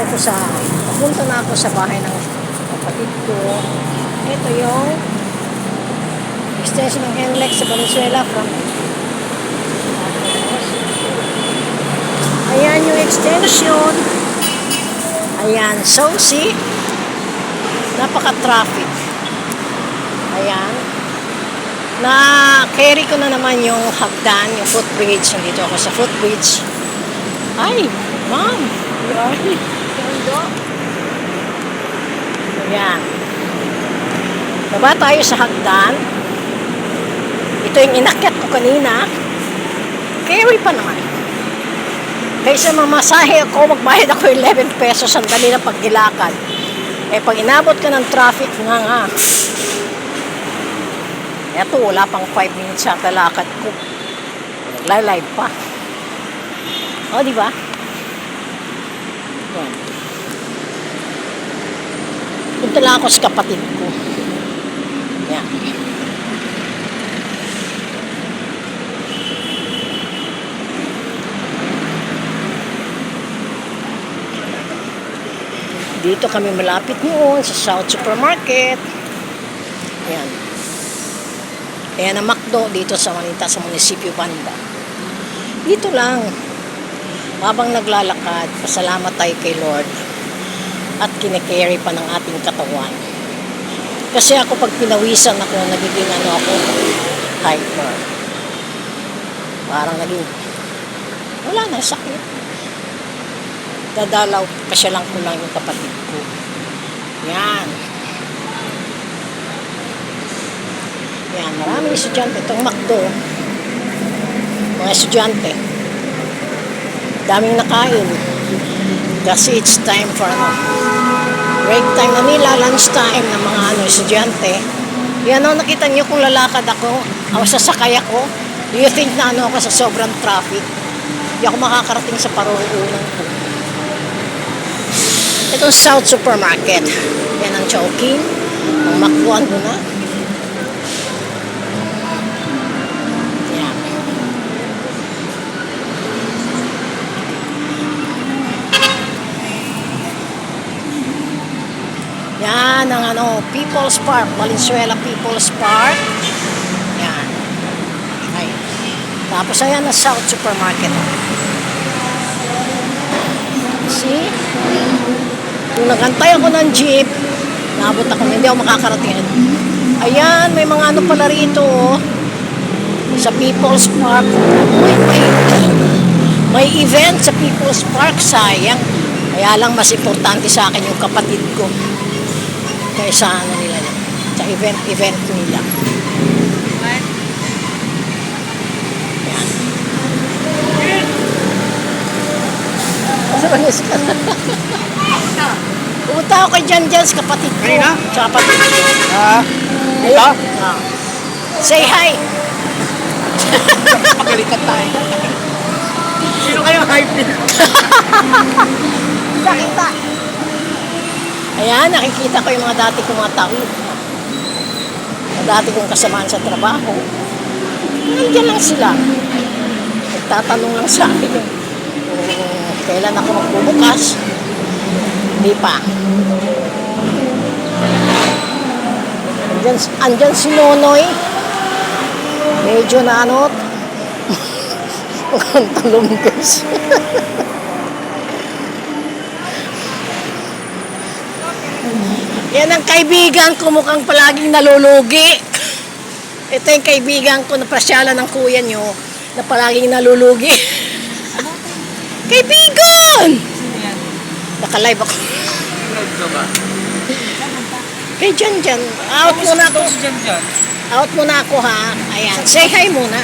papunta na ako sa bahay ng kapatid ko. Ito yung extension ng NLEX sa Valenzuela from ayan yung extension. Ayan, so see, napaka-traffic. Ayan. Na-carry ko na naman yung hagdan, yung footbridge. Nandito ako sa footbridge. Ay, ma'am. Ay, ganda. Ayan. Baba tayo sa hagdan. Ito yung inakyat ko kanina. Carry pa naman. Kaysa mamasahe ako, magbayad ako 11 pesos. Ang dali na pagkilakad. Eh, pag inabot ka ng traffic, nga. Eto, wala pang 5 minutes sa talakad ko. Nagla-live pa. O, di ba? Yan. Punta lang ako sa kapatid ko. Yan. Dito kami malapit noon sa South Supermarket. Yan. Ayan ang McDo dito sa Manita, sa Munisipyo Banda. Dito lang. Habang naglalakad, pasalamat tayo kay Lord. At kine-carry pa ng ating katawan. Kasi ako pag pinawisan ako, nagiging hyper. Parang naging, wala na, sakit. Dadalaw, pasyalan ko lang yung kapatid ko. Yan. Yan, maraming estudyante. Itong McDo, mga estudyante, daming nakain. Kasi it's time for break time na nila, lunch time ng mga estudyante. Yan nakita niyo kung lalakad ako, sasakay ako. Do you think na ako sa sobrang traffic? Hindi ako makakarating sa parurungan ko. Itong South Supermarket. Yan ang Chowking. Ang McDo na. Yan ang People's Park, Valenzuela People's Park. Yan. Ay. Tapos ayan ang South Supermarket. See? Kung nagantay ako ng jeep, nabot ako, hindi ako makakarating. Ayan, may mga pala rito sa People's Park. May event sa People's Park, sayang. Kaya lang mas importante sa akin yung kapatid ko. Kaysa nila yan. Sa event nila. Yan. Pumunta ako kay Jan sa kapatid ko. Sa kapatid ko. Ito? Say hi. Pagalitan tayo. Sino kayang hype nila? Nakita. Ayan, nakikita ko yung mga dati kong mga tao. Mga dati kong kasamaan sa trabaho. Nandiyan lang sila. Nagtatanong lang sa akin kung kailan ako magbubukas. Hindi pa. Andyan si Nonoy. Medyo na mukhang talumgas. Yan ang kaibigan ko, mukhang palaging nalulugi. Ito yung kaibigan ko na pasyalan ng kuya nyo na palaging nalulugi. Kaibigan! Naka-live ako. Kay Jan. Out muna ako. Out muna ako ha. Ayan. Say hi muna.